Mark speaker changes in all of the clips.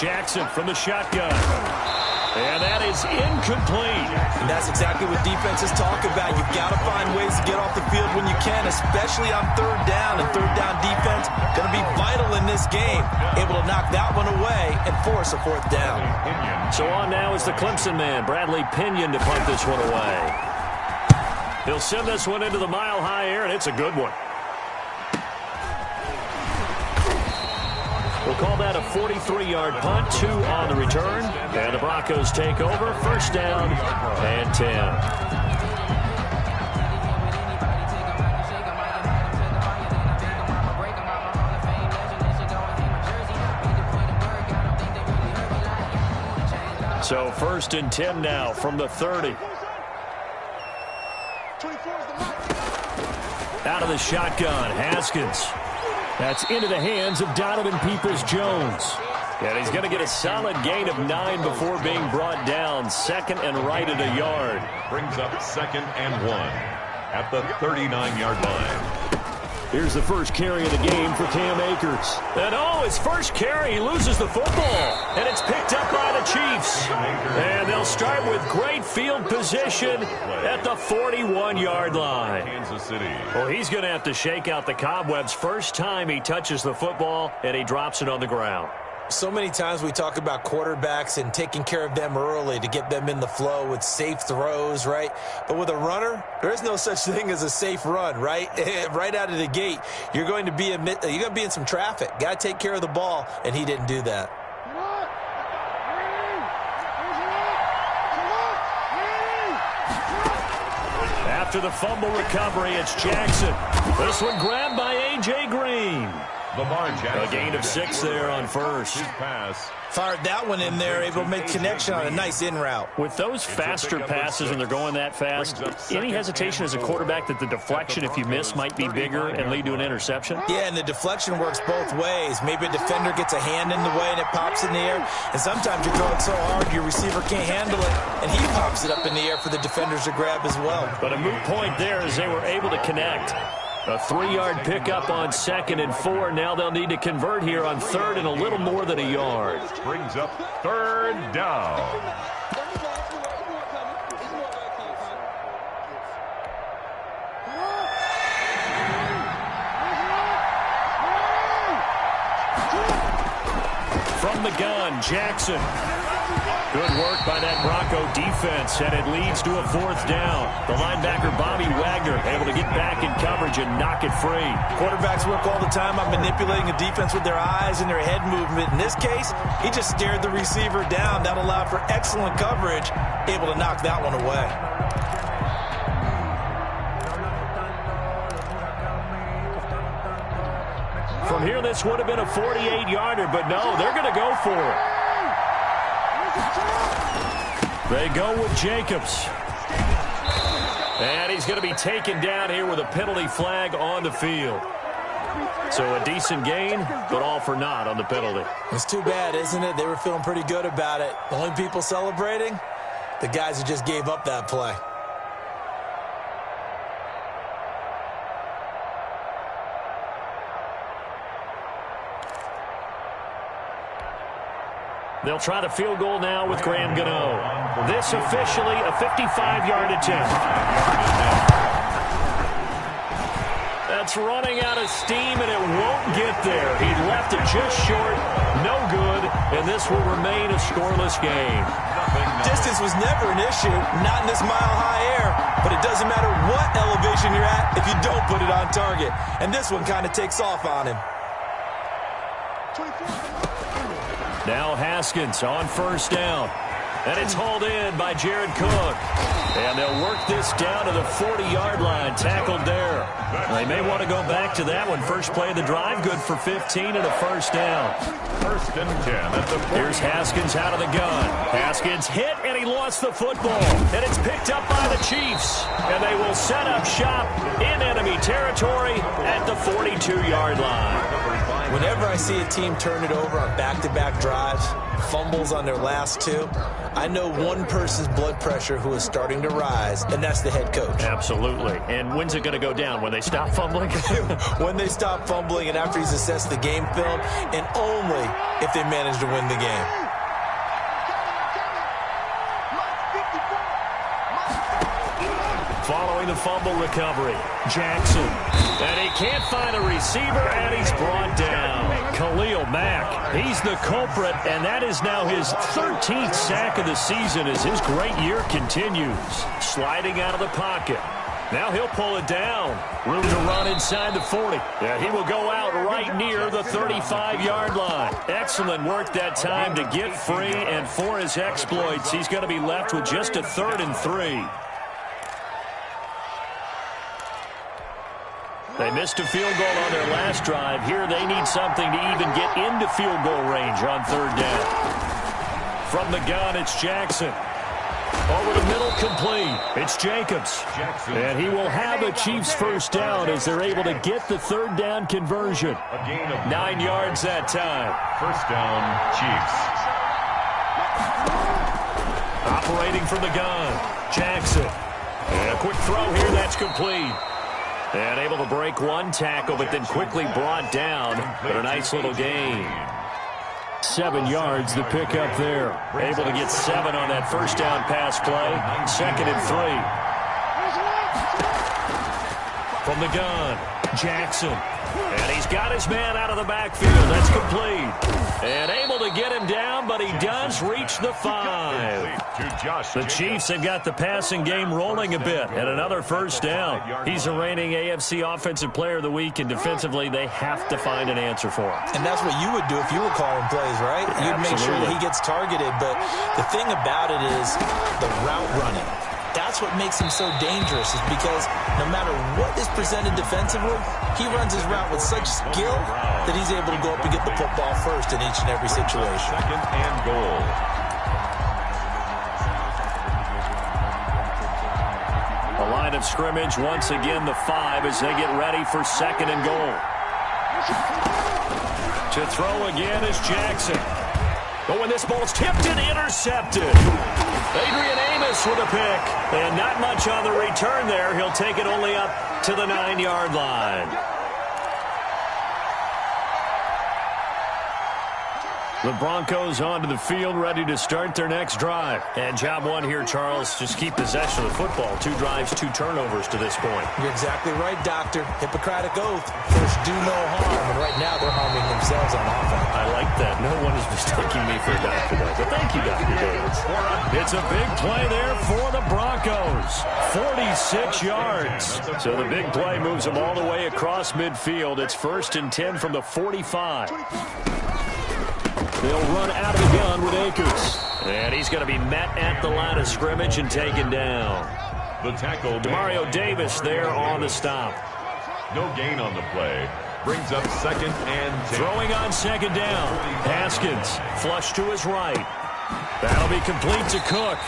Speaker 1: Jackson from the shotgun. And that is incomplete.
Speaker 2: And that's exactly what defenses talk about. You've got to find ways to get off the field when you can, especially on third down. And third down defense going to be vital in this game. Able to knock that one away and force a fourth down.
Speaker 1: So on now is the Clemson man, Bradley Pinion, to punt this one away. He'll send this one into the mile-high air, and it's a good one. We'll call that a 43-yard punt, 2 on the return. And the Broncos take over, first down and 10. So first and 10 now from the 30. Out of the shotgun, Haskins. That's into the hands of Donovan Peoples-Jones. And he's going to get a solid gain of 9 before being brought down. Second and right at a yard.
Speaker 3: Brings up second and 1 at the 39-yard line.
Speaker 1: Here's the first carry of the game for Cam Akers. And his first carry, he loses the football. And it's picked up by the Chiefs. And they'll start with great field position at the 41-yard line.
Speaker 3: Kansas City.
Speaker 1: Well, he's going to have to shake out the cobwebs first time he touches the football, and he drops it on the ground.
Speaker 2: So many times we talk about quarterbacks and taking care of them early to get them in the flow with safe throws, right? But with a runner, there is no such thing as a safe run, right? Right out of the gate, you're going to be in some traffic. Got to take care of the ball, and he didn't do that.
Speaker 1: After the fumble recovery, it's Jackson. This one grabbed by A.J. Green. A gain of 6 there on first.
Speaker 3: Pass.
Speaker 2: Fired that one in there, able to make connection on a nice in route.
Speaker 1: With those faster passes and they're going that fast, any hesitation as a quarterback that the deflection, if you miss, might be bigger and lead to an interception?
Speaker 2: Yeah, and the deflection works both ways. Maybe a defender gets a hand in the way and it pops in the air. And sometimes you're throwing so hard your receiver can't handle it, and he pops it up in the air for the defenders to grab as well.
Speaker 1: But a moot point there as they were able to connect. A 3-yard pickup on second and 4. Now they'll need to convert here on third and a little more than a yard.
Speaker 3: Brings up third down.
Speaker 1: From the gun, Jackson. Good work by that Bronco defense, and it leads to a fourth down. The linebacker, Bobby Wagner, able to get back in coverage and knock it free.
Speaker 2: Quarterbacks work all the time on manipulating a defense with their eyes and their head movement. In this case, he just stared the receiver down. That allowed for excellent coverage, able to knock that one away.
Speaker 1: From here, this would have been a 48-yarder, but no, they're going to go for it. They go with Jacobs. And he's going to be taken down here with a penalty flag on the field. So a decent gain, but all for naught on the penalty.
Speaker 2: It's too bad, isn't it? They were feeling pretty good about it. The only people celebrating, the guys who just gave up that play.
Speaker 1: They'll try the field goal now with Graham Gano. This officially a 55-yard attempt. That's running out of steam, and it won't get there. He left it just short, no good, and this will remain a scoreless game.
Speaker 2: Distance was never an issue, not in this mile-high air, but it doesn't matter what elevation you're at if you don't put it on target. And this one kind of takes off on him.
Speaker 1: Now Haskins on first down. And it's hauled in by Jared Cook. And they'll work this down to the 40-yard line, tackled there. They may want to go back to that one. First play of the drive, good for 15 and a first down.
Speaker 3: First and 10 at the 40.
Speaker 1: Here's Haskins out of the gun. Haskins hit, and he lost the football. And it's picked up by the Chiefs, and they will set up shop in enemy territory at the 42-yard line.
Speaker 2: Whenever I see a team turn it over on back-to-back drives, fumbles on their last two, I know one person's blood pressure who is starting to rise, and that's the head coach.
Speaker 1: Absolutely. And when's it going to go down? When they stop fumbling?
Speaker 2: When they stop fumbling and after he's assessed the game film, and only if they manage to win the game.
Speaker 1: Following the fumble recovery, Jackson. And he can't find a receiver, and he's brought down. Khalil Mack, he's the culprit, and that is now his 13th sack of the season as his great year continues. Sliding out of the pocket. Now he'll pull it down. Room to run inside the 40. Yeah, he will go out right near the 35-yard line. Excellent work that time to get free, and for his exploits, he's going to be left with just a 3rd and 3. They missed a field goal on their last drive. Here they need something to even get into field goal range on 3rd down. From the gun, it's Jackson. Over the middle, complete. It's Jacobs. And he will have a Chiefs first down as they're able to get the 3rd down conversion. 9 yards that time.
Speaker 3: First down, Chiefs.
Speaker 1: Operating from the gun, Jackson. And a quick throw here, that's complete. And able to break one tackle, but then quickly brought down. But a nice little gain. 7 yards, the pickup there. Able to get 7 on that first down pass play. 2nd and 3. From the gun, Jackson. And he's got his man out of the backfield. That's complete. And able to get him down, but he does reach the 5. The Chiefs have got the passing game rolling a bit. And another first down. He's the reigning AFC Offensive Player of the Week, and defensively, they have to find an answer for him.
Speaker 2: And that's what you would do if you were calling plays, right? You'd make sure that he gets targeted. But the thing about it is the route running. That's what makes him so dangerous, is because no matter what is presented defensively, he runs his route with such skill that he's able to go up and get the football first in each and every situation.
Speaker 3: 2nd and goal.
Speaker 1: The line of scrimmage, once again, the 5 as they get ready for 2nd and goal. To throw again is Jackson. But when this ball's tipped and intercepted. Adrian Amos with a pick. And not much on the return there. He'll take it only up to the 9-yard line. The Broncos onto the field, ready to start their next drive. And job one here, Charles, just keep possession of the football. 2 drives, 2 turnovers to this point.
Speaker 2: You're exactly right, Doctor. Hippocratic oath. First, do no harm. And right now, they're harming themselves on offense.
Speaker 1: I like that. No one is mistaking me for a doctor, though. But thank you, Dr. Davis. It's a big play there for the Broncos. 46 yards. So the big play moves them all the way across midfield. It's 1st and 10 from the 45. They'll run out of the gun with Akers. And he's going to be met at the line of scrimmage and taken down.
Speaker 3: The tackle.
Speaker 1: Demario Davis there on the stop.
Speaker 3: No gain on the play. Brings up 2nd and 10.
Speaker 1: Throwing on 2nd down. Haskins flush to his right. That'll be complete to Cook.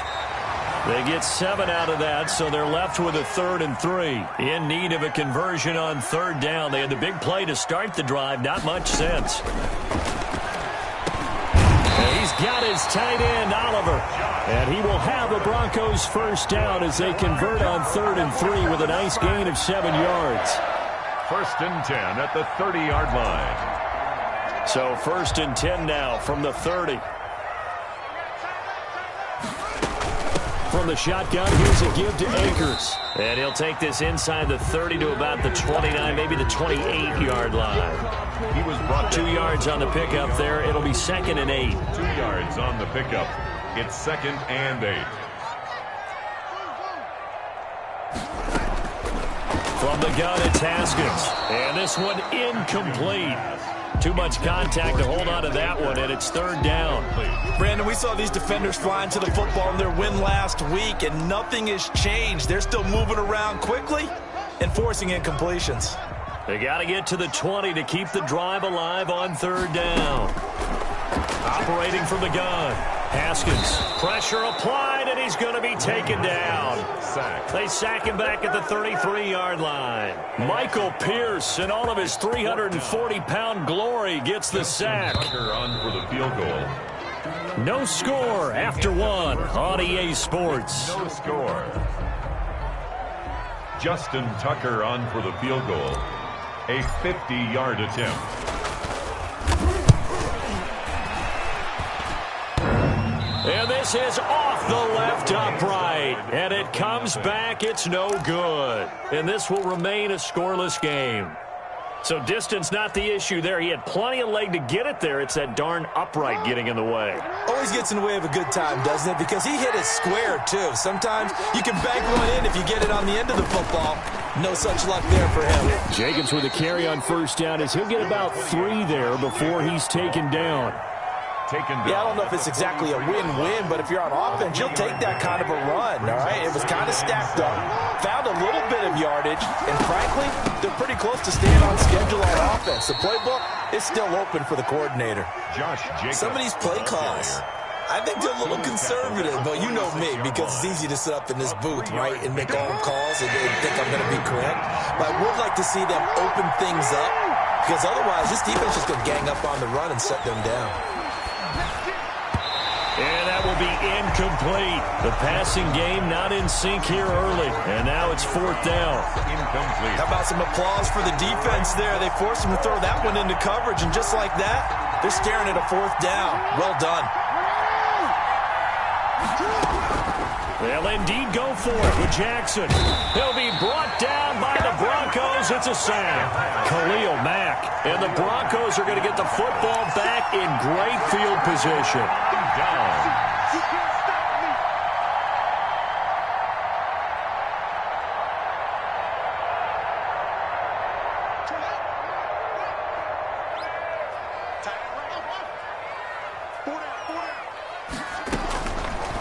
Speaker 1: They get 7 out of that, so they're left with a 3rd and 3. In need of a conversion on 3rd down. They had the big play to start the drive. Not much sense. He's got his tight end, Oliver. And he will have the Broncos first down as they convert on 3rd and 3 with a nice gain of 7 yards.
Speaker 3: 1st and 10 at the 30-yard line.
Speaker 1: So 1st and 10 now from the 30. From the shotgun, here's a give to Akers. And he'll take this inside the 30 to about the 29, maybe the 28-yard line.
Speaker 3: He was brought
Speaker 1: 2 yards on the pickup there. It'll be 2nd and 8.
Speaker 3: 2 yards on the pickup. It's 2nd and 8.
Speaker 1: From the gun, it's Haskins. And this one incomplete. Too much contact to hold on to that one, and it's 3rd down.
Speaker 2: Brandon, we saw these defenders flying to the football in their win last week, and nothing has changed. They're still moving around quickly and forcing incompletions.
Speaker 1: They got to get to the 20 to keep the drive alive on 3rd down. Operating from the gun. Haskins, pressure applied, and he's going to be taken down. They sack him back at the 33-yard line. Michael Pierce, in all of his 340-pound glory, gets the sack.
Speaker 3: Tucker on for the field goal.
Speaker 1: No score after one on EA Sports.
Speaker 3: No score. Justin Tucker on for the field goal. A 50-yard attempt.
Speaker 1: And this is off the left upright. And it comes back. It's no good. And this will remain a scoreless game. So distance not the issue there. He had plenty of leg to get it there. It's that darn upright getting in the way.
Speaker 2: Always gets in the way of a good time, doesn't it? Because he hit it square, too. Sometimes you can bank one in if you get it on the end of the football. No such luck there for him.
Speaker 1: Jacobs with a carry on first down as he'll get about 3 there before he's taken down.
Speaker 2: Yeah, I don't know if it's exactly a win-win, but if you're on offense, you'll take that kind of a run, all right? It was kind of stacked up, found a little bit of yardage, and frankly, they're pretty close to staying on schedule on offense. The playbook is still open for the coordinator. Some of these play calls, I think they're a little conservative, but you know me, because it's easy to sit up in this booth, right, and make all the calls and think I'm going to be correct. But I would like to see them open things up, because otherwise this defense is going to gang up on the run and set them down.
Speaker 1: And that will be incomplete. The passing game not in sync here early. And now it's 4th down.
Speaker 3: Incomplete.
Speaker 2: How about some applause for the defense there? They forced him to throw that one into coverage, and just like that, they're staring at a 4th down. Well done.
Speaker 1: They'll indeed go for it with Jackson. He'll be brought down by the Broncos. It's a sack. Khalil Mack. And the Broncos are going to get the football back in great field position.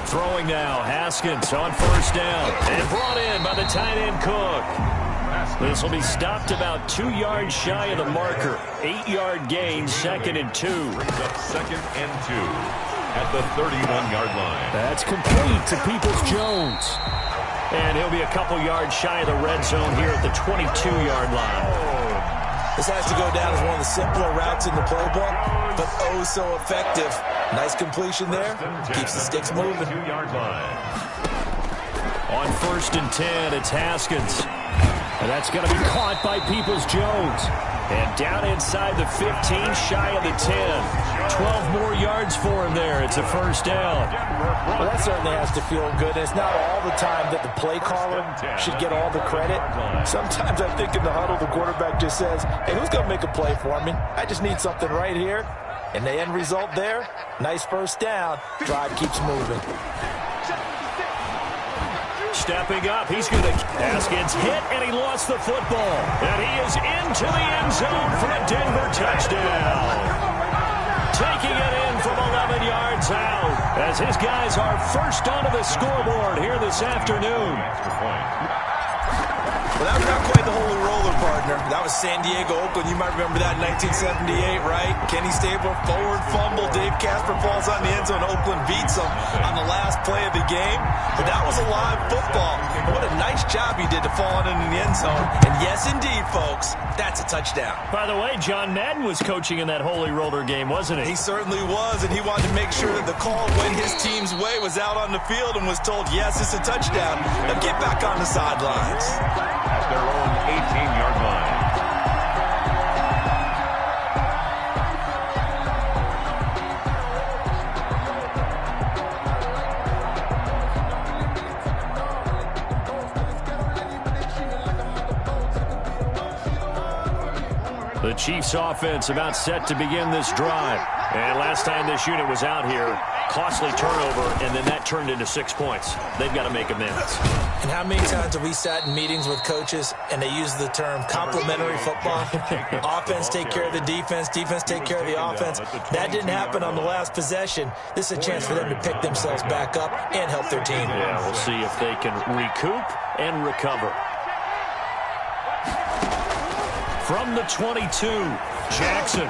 Speaker 1: Throwing now, Haskins on first down. And brought in by the tight end Cook. This will be stopped about 2 yards shy of the marker. 8-yard gain, 2nd and 2.
Speaker 3: Brings up 2nd and 2 at the 31-yard line.
Speaker 1: That's complete to Peoples-Jones. And he'll be a couple yards shy of the red zone here at the 22-yard line.
Speaker 2: This has to go down as one of the simpler routes in the playbook, but oh so effective. Nice completion there. Keeps the sticks moving.
Speaker 3: 2-yard line.
Speaker 1: On 1st and 10, it's Haskins. And that's going to be caught by Peoples-Jones. And down inside the 15, shy of the 10. 12 more yards for him there. It's a 1st down.
Speaker 2: Well, that certainly has to feel good. It's not all the time that the play caller should get all the credit. Sometimes I think in the huddle, the quarterback just says, hey, who's going to make a play for me? I just need something right here. And the end result there, nice 1st down. Drive keeps moving.
Speaker 1: Stepping up, he's going to Haskins hit, and he lost the football. And he is into the end zone for a Denver touchdown. Taking it in from 11 yards out as his guys are first onto the scoreboard here this afternoon.
Speaker 2: Well, that was not quite the holy roller, partner. That was San Diego, Oakland. You might remember that in 1978, right? Kenny Stabler, forward fumble. Dave Casper falls on the end zone. Oakland beats him on the last play of the game. But that was a live football. What a nice job he did to fall on into the end zone. And yes, indeed, folks, that's a touchdown.
Speaker 1: By the way, John Madden was coaching in that holy roller game, wasn't he?
Speaker 2: He certainly was, and he wanted to make sure that the call went his team's way, was out on the field and was told, yes, it's a touchdown. Now get back on the sidelines.
Speaker 3: At their own 18-yard line.
Speaker 1: The Chiefs offense about set to begin this drive. And last time this unit was out here, costly turnover, and then that turned into 6 points. They've got to make amends.
Speaker 2: And how many times have we sat in meetings with coaches and they use the term complementary football? Offense take care of the defense, defense take care of the offense. That didn't happen on the last possession. This is a chance for them to pick themselves back up and help their team.
Speaker 1: Yeah, we'll see if they can recoup and recover. From the 22, Jackson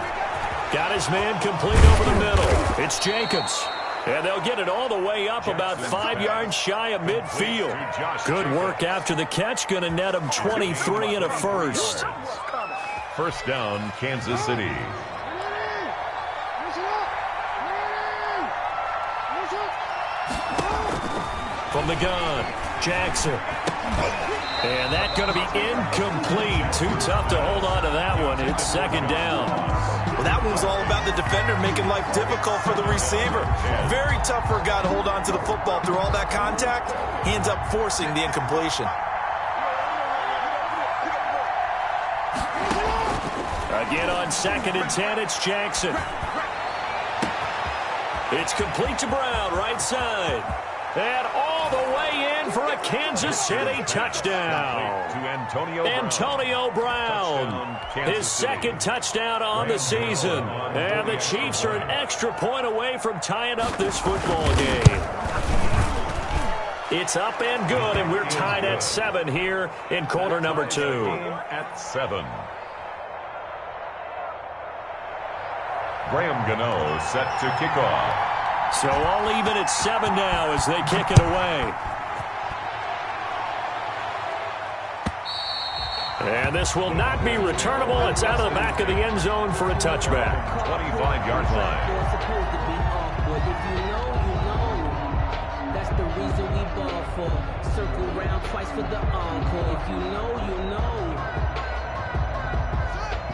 Speaker 1: got his man complete over the middle. It's Jacobs. And they'll get it all the way up about 5 yards shy of midfield. Good work after the catch. Going to net them 23 and a first.
Speaker 3: First down, Kansas City.
Speaker 1: From the gun, Jackson. And that's going to be incomplete. Too tough to hold on to that one. It's second down.
Speaker 2: Well, that one was all about the defender making life difficult for the receiver. Very tough for a guy to hold on to the football through all that contact. He ends up forcing the incompletion.
Speaker 1: Again on 2nd and 10, it's Jackson. It's complete to Brown, right side. And all the way in for a Kansas City touchdown.
Speaker 3: To
Speaker 1: Antonio Brown. His second touchdown on the season. And the Chiefs are an extra point away from tying up this football game. It's up and good, and we're tied at 7 here in quarter number 2.
Speaker 3: At 7. Graham Gano set to kick off.
Speaker 1: So all even at 7 now as they kick it away. And this will not be returnable. It's out of the back of the end zone for a touchback.
Speaker 3: 25-yard line.
Speaker 4: If you know, that's the reason we ball for. Circle round twice for the encore. If you know, you know.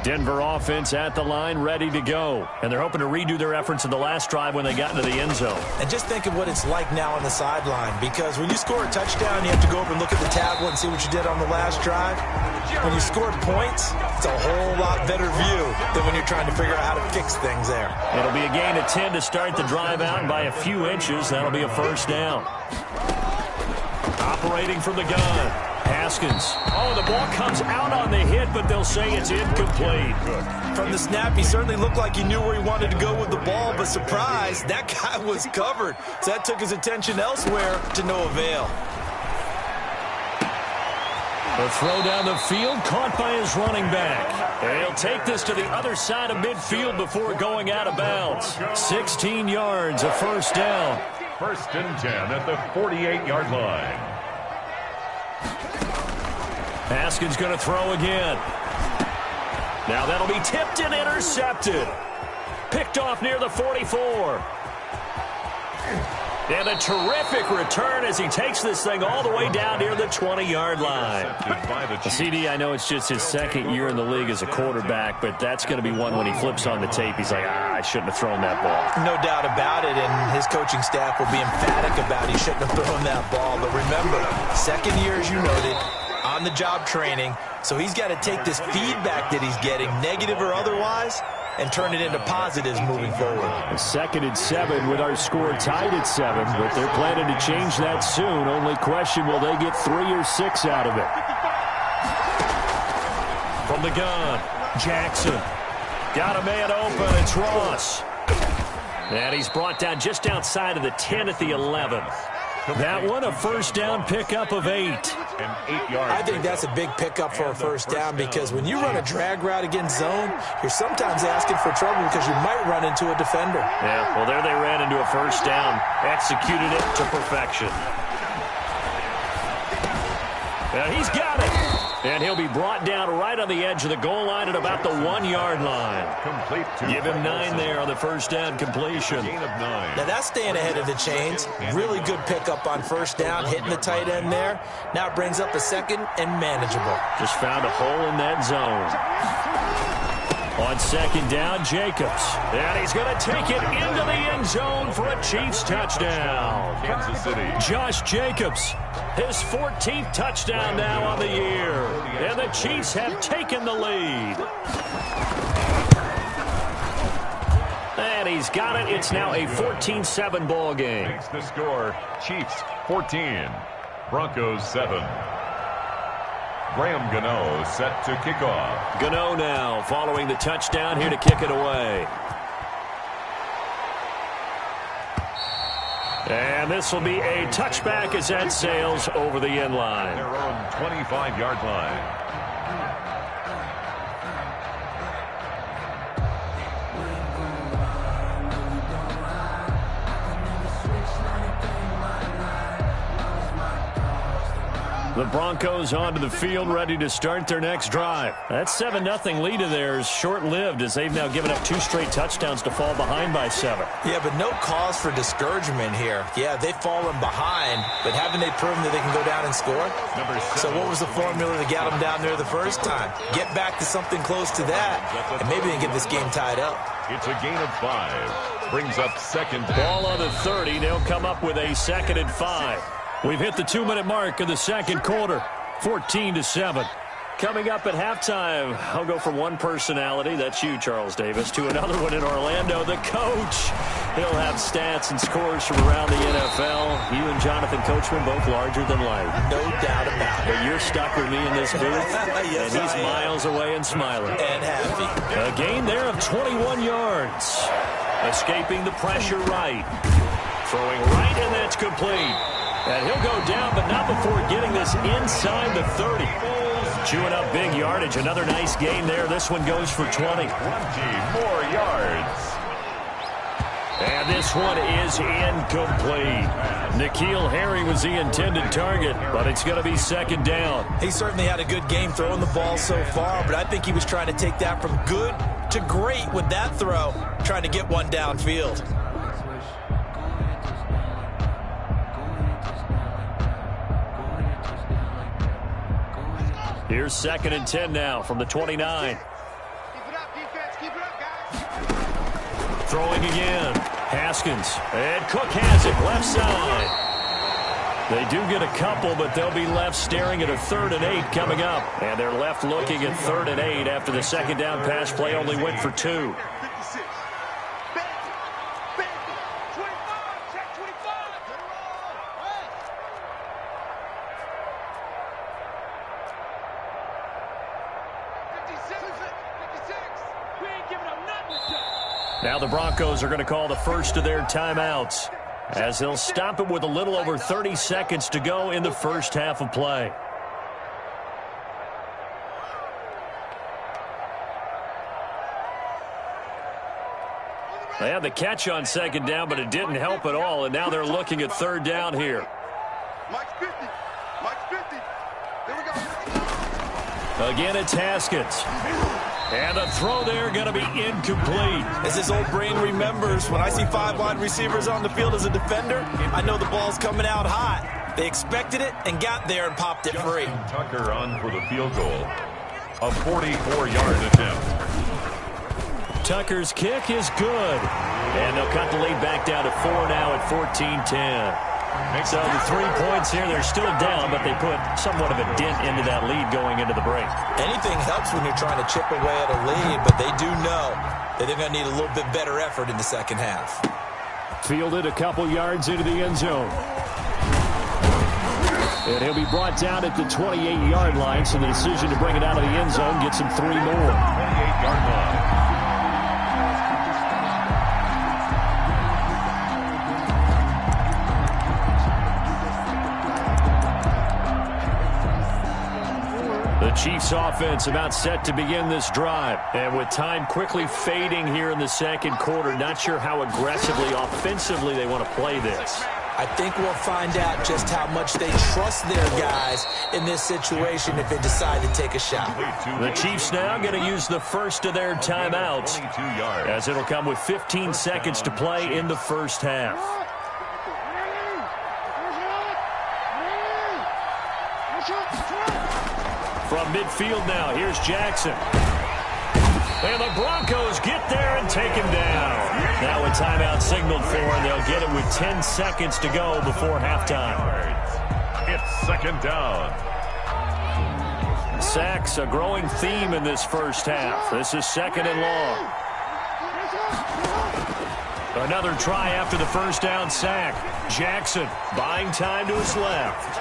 Speaker 1: Denver offense at the line, ready to go. And they're hoping to redo their efforts in the last drive when they got into the end zone.
Speaker 2: And just think of what it's like now on the sideline, because when you score a touchdown, you have to go over and look at the tablet and see what you did on the last drive. When you scored points, it's a whole lot better view than when you're trying to figure out how to fix things there.
Speaker 1: It'll be a gain of 10 to start the drive out, and by a few inches, that'll be a first down. Operating from the gun. Haskins. Oh, the ball comes out on the hit, but they'll say it's incomplete.
Speaker 2: From the snap, he certainly looked like he knew where he wanted to go with the ball, but surprise, that guy was covered. So that took his attention elsewhere to no avail.
Speaker 1: The throw down the field, caught by his running back. And he'll take this to the other side of midfield before going out of bounds. 16 yards, a first down.
Speaker 3: First and 10 at the 48-yard line.
Speaker 1: Haskins going to throw again. Now that'll be tipped and intercepted. Picked off near the 44. And a terrific return as he takes this thing all the way down near the 20-yard line. CD, I know it's just his second year in the league as a quarterback, but that's going to be one when he flips on the tape. He's like, I shouldn't have thrown that ball.
Speaker 2: No doubt about it, and his coaching staff will be emphatic about he shouldn't have thrown that ball. But remember, second year, as you noted, on-the-job training, so he's got to take this feedback that he's getting, negative or otherwise, and turn it into positives moving forward.
Speaker 1: 2nd and 7 with our score tied at 7, but they're planning to change that soon. Only question, will they get 3 or 6 out of it? From the gun, Jackson. Got a man open, it's Ross. And he's brought down just outside of the 10 at the 11th. That one, a first down pickup of 8.
Speaker 2: I think that's a big pickup for a first down, because when you run a drag route against zone, you're sometimes asking for trouble because you might run into a defender.
Speaker 1: Yeah, well, there they ran into a first down, executed it to perfection. He's got it. And he'll be brought down right on the edge of the goal line at about the 1-yard line. Give him 9 there on the first down completion.
Speaker 2: Now that's staying ahead of the chains. Really good pickup on first down, hitting the tight end there. Now it brings up a second and manageable.
Speaker 1: Just found a hole in that zone. On second down, Jacobs. And he's going to take it into the end zone for a Chiefs touchdown.
Speaker 3: Kansas City.
Speaker 1: Josh Jacobs, his 14th touchdown now on the year. And the Chiefs have taken the lead. And he's got it. It's now a 14-7 ball game.
Speaker 3: Makes the score, Chiefs 14, Broncos 7. Graham Gano set to kick off.
Speaker 1: Gano now following the touchdown here to kick it away. And this will be a touchback as that sails over the end line.
Speaker 3: Their own 25-yard line.
Speaker 1: The Broncos onto the field, ready to start their next drive. That 7-0 lead of theirs short-lived as they've now given up 2 straight touchdowns to fall behind by 7.
Speaker 2: Yeah, but no cause for discouragement here. Yeah, they've fallen behind, but haven't they proven that they can go down and score? So what was the formula that got them down there the first time? Get back to something close to that, and maybe they can get this game tied up.
Speaker 3: It's a gain of 5. Brings up second down.
Speaker 1: Ball on the 30. They'll come up with a 2nd and 5. We've hit the 2-minute mark of the second quarter, 14-7. Coming up at halftime, I'll go from one personality, that's you, Charles Davis, to another one in Orlando, the coach. He'll have stats and scores from around the NFL. You and Jonathan Coachman both larger than life.
Speaker 2: No doubt about it.
Speaker 1: But you're stuck with me in this booth,
Speaker 2: Yes,
Speaker 1: and he's miles away and smiling.
Speaker 2: And happy.
Speaker 1: A gain there of 21 yards. Escaping the pressure right. Throwing right, and that's complete. And he'll go down, but not before getting this inside the 30. Chewing up big yardage. Another nice gain there. This one goes for 20.
Speaker 3: 20 more yards.
Speaker 1: And this one is incomplete. N'Keal Harry was the intended target, but it's going to be second down.
Speaker 2: He certainly had a good game throwing the ball so far, but I think he was trying to take that from good to great with that throw, trying to get one downfield.
Speaker 1: Here's 2nd and 10 now from the 29. Throwing again. Haskins. And Cook has it left side. They do get a couple, but they'll be left staring at a 3rd and 8 coming up. And they're left looking at 3rd and 8 after the second down pass play only went for 2. Now the Broncos are going to call the first of their timeouts as they'll stop it with a little over 30 seconds to go in the first half of play. They had the catch on second down, but it didn't help at all, and now they're looking at 3rd down here.
Speaker 5: Mike's 50. Mike's 50. There we go.
Speaker 1: Again, it's Haskins. And the throw there going to be incomplete.
Speaker 2: As his old brain remembers, when I see 5 wide receivers on the field as a defender, I know the ball's coming out hot. They expected it and got there and popped it free.
Speaker 3: Tucker on for the field goal. A 44-yard attempt.
Speaker 1: Tucker's kick is good. And they'll cut the lead back down to 4 now at 14-10. So the 3 points here, they're still down, but they put somewhat of a dent into that lead going into the break.
Speaker 2: Anything helps when you're trying to chip away at a lead, but they do know that they're going to need a little bit better effort in the second half.
Speaker 1: Fielded a couple yards into the end zone. And he'll be brought down at the 28-yard line, so the decision to bring it out of the end zone gets him 3 more.
Speaker 3: 28-yard line.
Speaker 1: The Chiefs offense about set to begin this drive. And with time quickly fading here in the second quarter, not sure how aggressively, offensively they want to play this.
Speaker 2: I think we'll find out just how much they trust their guys in this situation if they decide to take a shot.
Speaker 1: The Chiefs now going to use the first of their timeouts, as it'll come with 15 seconds to play in the first half. From midfield now, here's Jackson. And the Broncos get there and take him down. Now a timeout signaled for, and they'll get it with 10 seconds to go before halftime.
Speaker 3: It's second down.
Speaker 1: Sacks, a growing theme in this first half. This is 2nd and long. Another try after the first down sack. Jackson buying time to his left.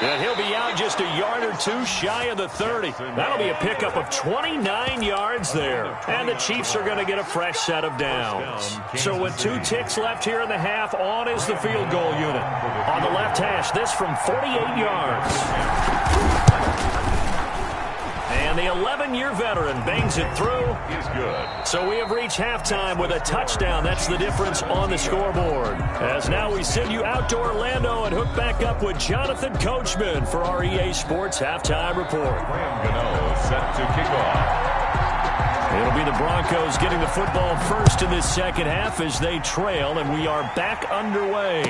Speaker 1: And he'll be out just a yard or 2 shy of the 30. That'll be a pickup of 29 yards there. And the Chiefs are going to get a fresh set of downs. So with 2 ticks left here in the half, on is the field goal unit. On the left hash, this from 48 yards. And the 11-year veteran bangs it through.
Speaker 3: He's good.
Speaker 1: So we have reached halftime with a touchdown. That's the difference on the scoreboard. As now we send you out to Orlando and hook back up with Jonathan Coachman for our EA Sports Halftime Report.
Speaker 3: Graham Gano set to kick off.
Speaker 1: It'll be the Broncos getting the football first in this second half as they trail, and we are back underway.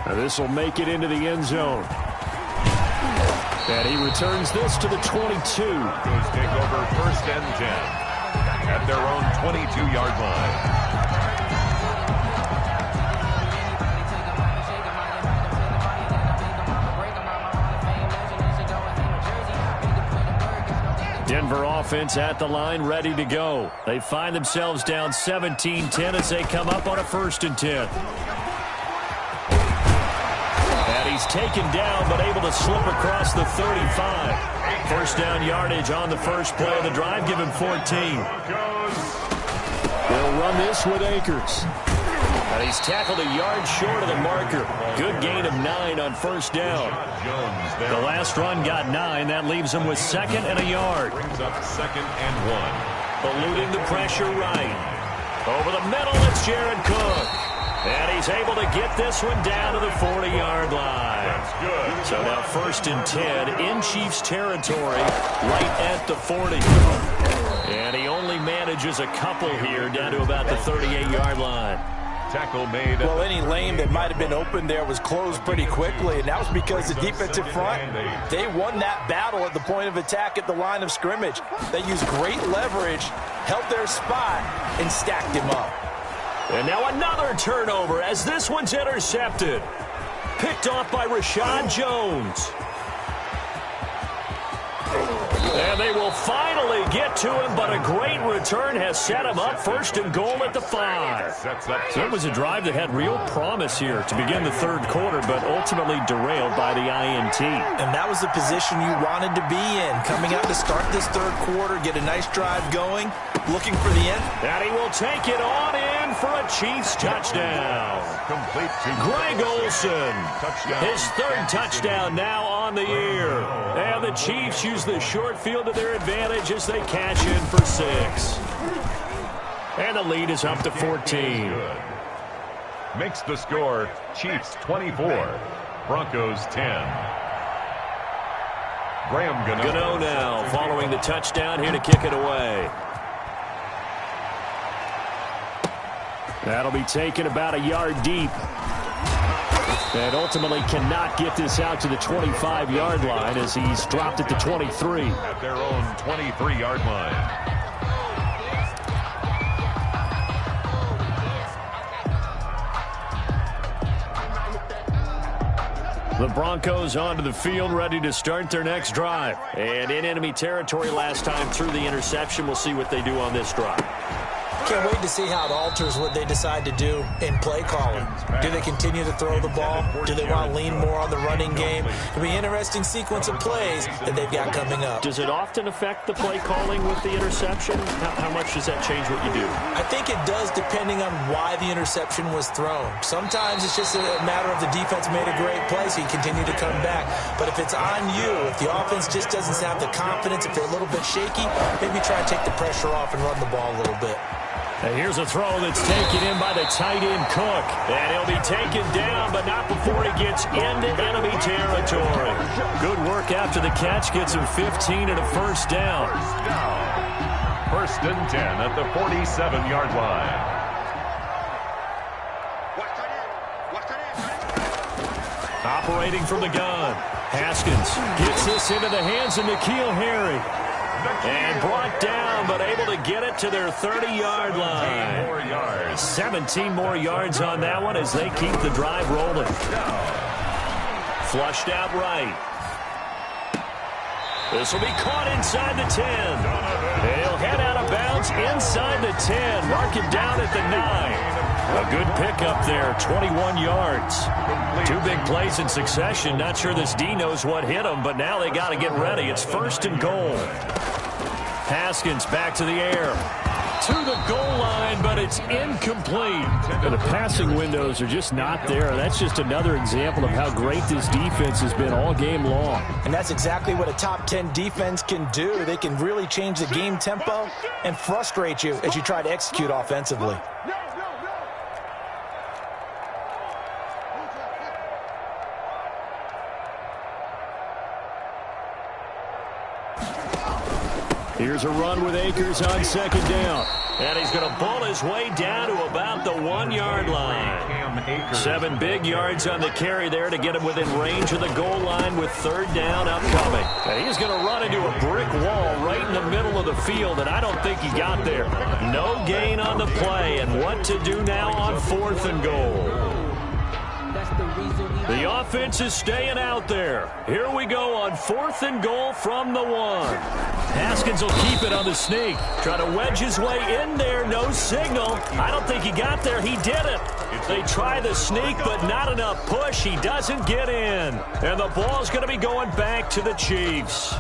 Speaker 1: Now this will make it into the end zone. And he returns this to the 22.
Speaker 3: Broncos take over 1st and 10 at their own 22-yard line.
Speaker 1: Denver offense at the line, ready to go. They find themselves down 17-10 as they come up on a 1st and 10. And he's taken down, but able to slip across the 35. 1st down yardage on the first play of the drive, give him 14. They'll run this with Akers. And he's tackled a yard short of the marker. Good gain of 9 on 1st down. The last run got 9. That leaves him with 2nd and a yard.
Speaker 3: Brings up 2nd and 1.
Speaker 1: Eluding the pressure right. Over the middle, it's Jared Cook. And he's able to get this one down to the 40-yard line.
Speaker 3: That's good.
Speaker 1: So now 1st and 10 in Chiefs territory, right at the 40. And he only manages a couple here down to about the 38-yard line.
Speaker 3: Tackle made.
Speaker 2: Well, any lane that might have been open there was closed pretty quickly, and that was because the defensive front, they won that battle at the point of attack at the line of scrimmage. They used great leverage, held their spot, and stacked him up.
Speaker 1: And now another turnover as this one's intercepted. Picked off by Rashad Jones. And they will finally get to him, but a great return has set him up 1st and goal at the 5. So it was a drive that had real promise here to begin the 3rd quarter, but ultimately derailed by the INT.
Speaker 2: And that was the position you wanted to be in, coming out to start this 3rd quarter, get a nice drive going, looking for the end.
Speaker 1: And he will take it on in for a Chiefs touchdown.
Speaker 3: Complete to
Speaker 1: Greg Olsen.
Speaker 3: Touchdown.
Speaker 1: His 3rd touchdown now on the year. And the Chiefs use the short field to their advantage as they cash in for 6. And the lead is up to 14.
Speaker 3: Makes the score Chiefs 24, Broncos 10. Graham
Speaker 1: Gano now following the touchdown here to kick it away. That'll be taken about a yard deep. And ultimately cannot get this out to the 25-yard line as he's dropped it to 23.
Speaker 3: At their own 23-yard line.
Speaker 1: The Broncos onto the field, ready to start their next drive. And in enemy territory last time through the interception. We'll see what they do on this drive.
Speaker 2: Can't wait to see how it alters what they decide to do in play calling. Do they continue to throw the ball? Do they want to lean more on the running game? It'll be an interesting sequence of plays that they've got coming up.
Speaker 1: Does it often affect the play calling with the interception? How much does that change what you do?
Speaker 2: I think it does, depending on why the interception was thrown. Sometimes it's just a matter of the defense made a great play, so you continue to come back. But if it's on you, if the offense just doesn't have the confidence, if they're a little bit shaky, maybe try to take the pressure off and run the ball a little bit.
Speaker 1: And here's a throw that's taken in by the tight end Cook. And he'll be taken down, but not before he gets into enemy territory. Good work after the catch. Gets him 15 and a 1st down.
Speaker 3: 1st and 10 at the 47-yard line.
Speaker 1: Operating from the gun. Haskins gets this into the hands of N'Keal Harry. And brought down, but able to get it to their 30-yard line. 17 more yards on that one as they keep the drive rolling. Flushed out right. This will be caught inside the 10. He'll head out of bounds inside the 10. Mark him down at the 9. A good pickup there, 21 yards. 2 big plays in succession. Not sure this D knows what hit him, but now they got to get ready. It's 1st and goal. Haskins back to the air. to the goal line, but it's incomplete.
Speaker 6: And the passing windows are just not there. That's just another example of how great this defense has been all game long.
Speaker 2: And that's exactly what a top 10 defense can do. They can really change the game tempo and frustrate you as you try to execute offensively.
Speaker 1: Here's a run with Akers on second down. And he's going to bull his way down to about the 1-yard line. 7 big yards on the carry there to get him within range of the goal line with third down upcoming. And he's going to run into a brick wall right in the middle of the field, and I don't think he got there. No gain on the play, and what to do now on 4th and goal. The offense is staying out there. Here we go on 4th and goal from the 1. Haskins will keep it on the sneak. Try to wedge his way in there. No signal. I don't think he got there. He did it. They try the sneak, but not enough push. He doesn't get in. And the ball's going to be going back to the Chiefs.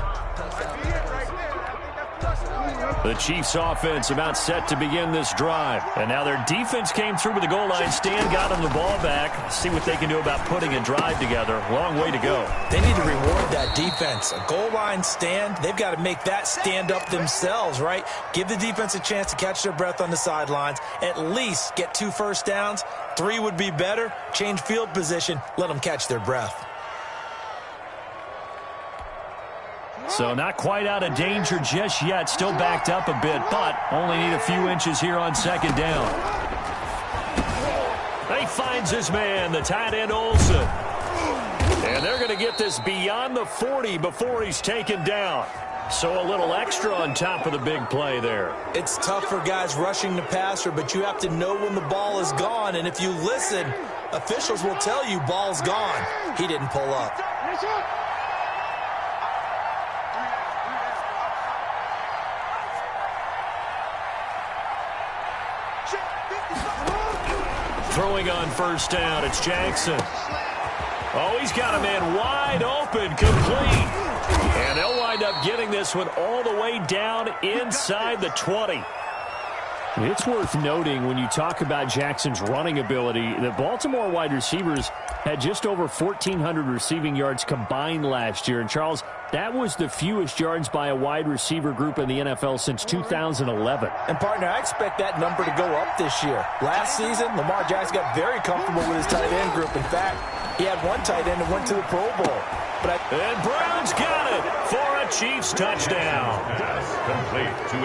Speaker 1: The Chiefs offense about set to begin this drive. And now their defense came through with the goal line stand, got them the ball back. See what they can do about putting a drive together. Long way to go.
Speaker 2: They need to reward that defense. A goal line stand, they've got to make that stand up themselves, right? Give the defense a chance to catch their breath on the sidelines. At least get 2 first downs. 3 would be better. Change field position. Let them catch their breath.
Speaker 1: So not quite out of danger just yet. Still backed up a bit, but only need a few inches here on second down. He finds his man, the tight end Olsen. And they're going to get this beyond the 40 before he's taken down. So a little extra on top of the big play there.
Speaker 2: It's tough for guys rushing the passer, but you have to know when the ball is gone. And if you listen, officials will tell you ball's gone. He didn't pull up.
Speaker 1: Throwing on first down, it's Jackson. Oh, he's got a man wide open, complete. And they'll wind up getting this one all the way down inside the 20.
Speaker 6: It's worth noting when you talk about Jackson's running ability, the Baltimore wide receivers had just over 1,400 receiving yards combined last year. And, Charles, that was the fewest yards by a wide receiver group in the NFL since 2011.
Speaker 2: And, partner, I expect that number to go up this year. Last season, Lamar Jackson got very comfortable with his tight end group. In fact, he had one tight end that went to the Pro Bowl.
Speaker 1: And Brown's got it for a Chiefs touchdown.
Speaker 3: Complete to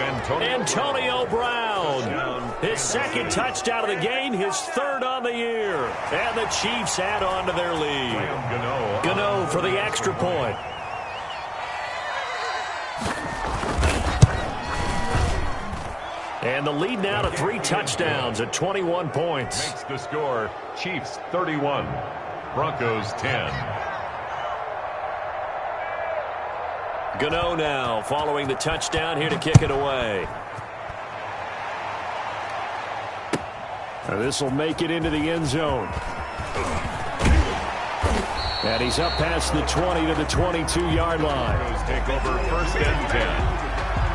Speaker 1: Antonio Brown. His second touchdown of the game, his 3rd on the year. And the Chiefs add on to their lead. Gano for the extra point. And the lead now to 3 touchdowns at 21 points.
Speaker 3: Makes the score Chiefs 31, Broncos 10.
Speaker 1: Gano now following the touchdown here to kick it away.
Speaker 6: This will make it into the end zone. And he's up past the 20 to the 22-yard line.
Speaker 3: Broncos take over 1st and 10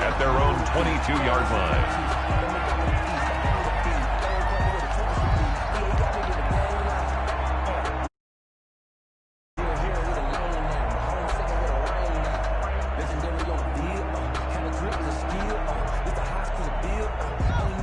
Speaker 3: at their own 22-yard line.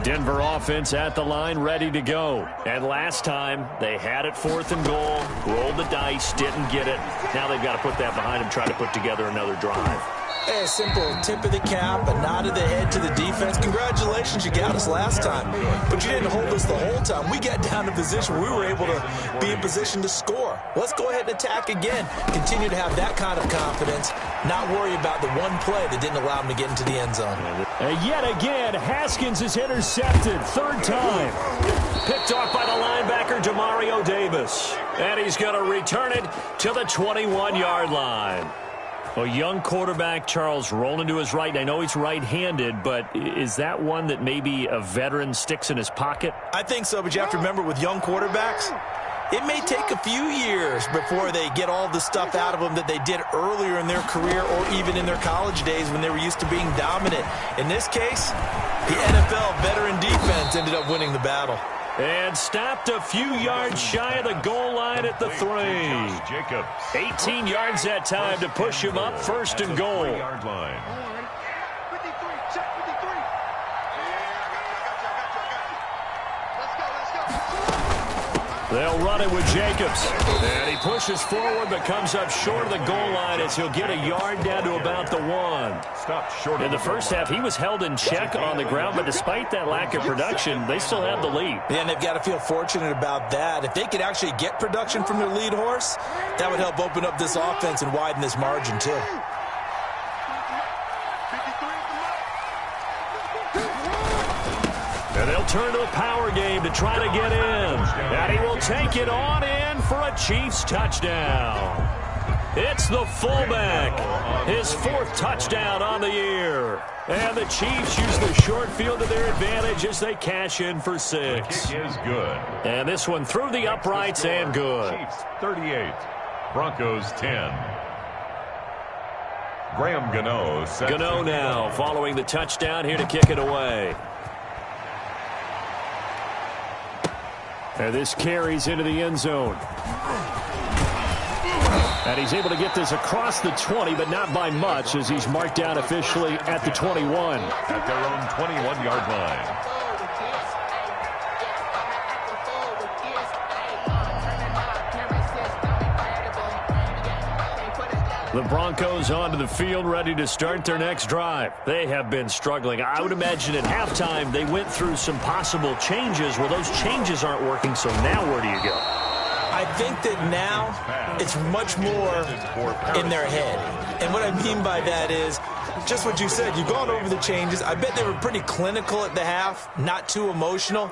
Speaker 1: Denver offense at the line, ready to go. And last time, they had it 4th and goal, rolled the dice, didn't get it. Now they've got to put that behind them, try to put together another drive.
Speaker 2: A simple tip of the cap, a nod of the head to the defense. Congratulations, you got us last time. But you didn't hold us the whole time. We got down to position where we were able to be in position to score. Let's go ahead and attack again. Continue to have that kind of confidence. Not worry about the one play that didn't allow him to get into the end zone.
Speaker 6: And yet again, Haskins is intercepted. 3rd time.
Speaker 1: Picked off by the linebacker, Demario Davis. And he's going to return it to the 21-yard line. A young quarterback, Charles, rolling to his right. I know he's right-handed, but is that one that maybe a veteran sticks in his pocket?
Speaker 2: I think so, but you have to remember with young quarterbacks, it may take a few years before they get all the stuff out of them that they did earlier in their career or even in their college days when they were used to being dominant. In this case, The NFL veteran defense ended up winning the battle.
Speaker 1: And stopped a few yards shy of the goal line at the 3. 18 yards that time to push him up, 1st and goal.
Speaker 3: Yard line.
Speaker 1: They'll run it with Jacobs. And he pushes forward but comes up short of the goal line as he'll get a yard down to about the 1.
Speaker 3: Stopped short.
Speaker 1: In the first half, he was held in check on the ground, but despite that lack of production, they still have the lead.
Speaker 2: Yeah, and they've got to feel fortunate about that. If they could actually get production from their lead horse, that would help open up this offense and widen this margin too.
Speaker 1: And they'll turn to the power game to try to get in. And he will take it on in for a Chiefs touchdown. It's the fullback. His 4th touchdown on the year. And the Chiefs use the short field to their advantage as they cash in for 6.
Speaker 3: The kick is good.
Speaker 1: And this one through the uprights and good.
Speaker 3: Chiefs 38, Broncos 10. Graham Gano set.
Speaker 1: Gano now following the touchdown here to kick it away. And this carries into the end zone. And he's able to get this across the 20, but not by much, as he's marked down officially at the 21.
Speaker 3: At their own 21-yard line.
Speaker 1: The Broncos onto the field, ready to start their next drive. They have been struggling. I would imagine at halftime they went through some possible changes. Well, those changes aren't working, so now where do you go?
Speaker 2: I think that now it's much more in their head. And what I mean by that is just what you said. You've gone over the changes. I bet they were pretty clinical at the half, not too emotional.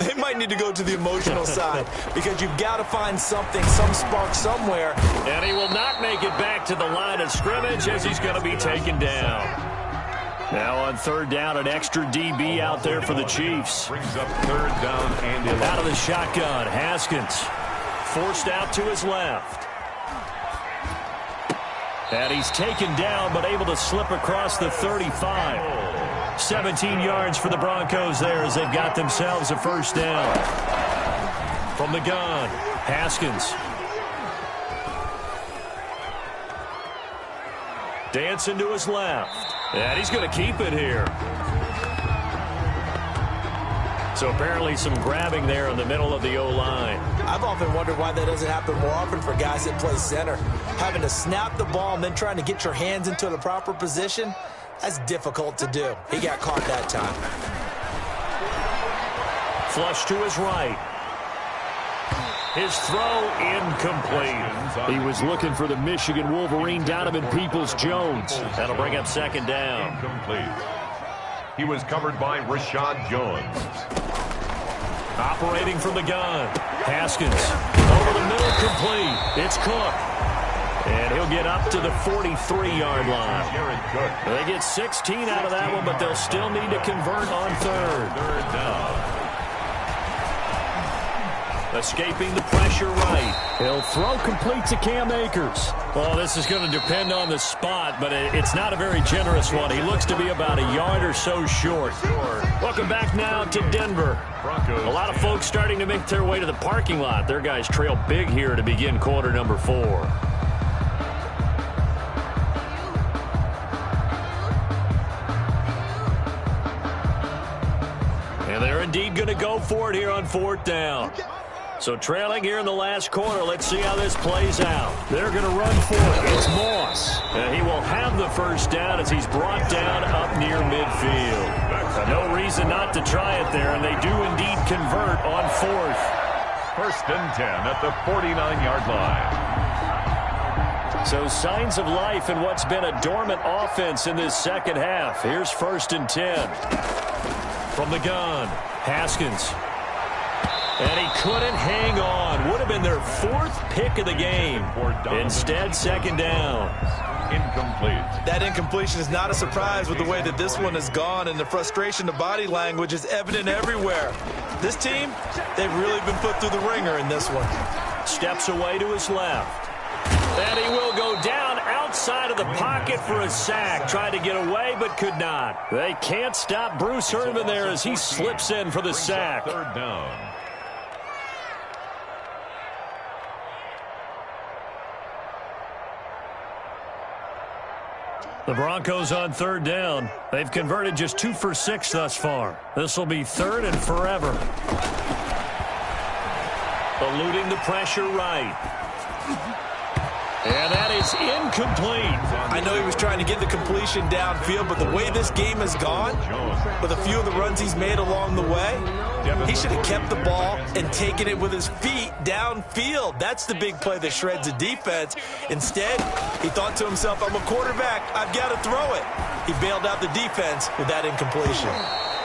Speaker 2: They might need to go to the emotional side because you've got to find something, some spark somewhere.
Speaker 1: And he will not make it back to the line of scrimmage as he's going to be taken down. Now on 3rd down, an extra DB out there for the Chiefs.
Speaker 3: Brings up 3rd down and 11.
Speaker 1: Out of the shotgun, Haskins forced out to his left. And he's taken down but able to slip across the 35. 17 yards for the Broncos there as they've got themselves a 1st down. From the gun, Haskins. Dancing to his left. And he's going to keep it here. So apparently some grabbing there in the middle of the O-line.
Speaker 2: I've often wondered why that doesn't happen more often for guys that play center. Having to snap the ball and then trying to get your hands into the proper position, that's difficult to do. He got caught that time.
Speaker 1: Flush to his right. His throw incomplete. He was looking for the Michigan Wolverine, Donovan Peoples-Jones. That'll bring up 2nd down.
Speaker 3: Incomplete. He was covered by Rashad Jones.
Speaker 1: Operating from the gun. Haskins over the middle, complete. It's Cook. And he'll get up to the 43-yard line. They get 16 out of that one, but they'll still need to convert on 3rd.
Speaker 3: 3rd down.
Speaker 1: Escaping the pressure right. He'll throw complete to Cam Akers. Well, this is going to depend on the spot, but it's not a very generous one. He looks to be about a yard or so short. Welcome back now to Denver. A lot of folks starting to make their way to the parking lot. Their guys trail big here to begin quarter number 4. And they're indeed going to go for it here on 4th down. So trailing here in the last quarter, let's see how this plays out. They're going to run for it. It's Moss. And he will have the 1st down as he's brought down up near midfield. No reason not to try it there, and they do indeed convert on 4th.
Speaker 3: 1st and 10 at the 49-yard line.
Speaker 1: So signs of life in what's been a dormant offense in this 2nd half. Here's 1st and 10. From the gun, Haskins. And he couldn't hang on. Would have been their 4th pick of the game. Instead, 2nd down.
Speaker 3: Incomplete.
Speaker 2: That incompletion is not a surprise with the way that this one has gone, and the frustration, the body language is evident everywhere. This team, they've really been put through the ringer in this one.
Speaker 1: Steps away to his left. And he will go down outside inside of the pocket for a sack. Tried to get away, but could not. They can't stop Bruce Irvin there as he slips in for the sack.
Speaker 3: Third down.
Speaker 1: The Broncos on third down. They've converted just 2 for 6 thus far. This will be third and forever. Eluding the pressure right. And that is incomplete.
Speaker 2: I know he was trying to get the completion downfield, but the way this game has gone, with a few of the runs he's made along the way, he should have kept the ball and taken it with his feet downfield. That's the big play that shreds the defense. Instead, he thought to himself, I'm a quarterback, I've got to throw it. He bailed out the defense with that incompletion.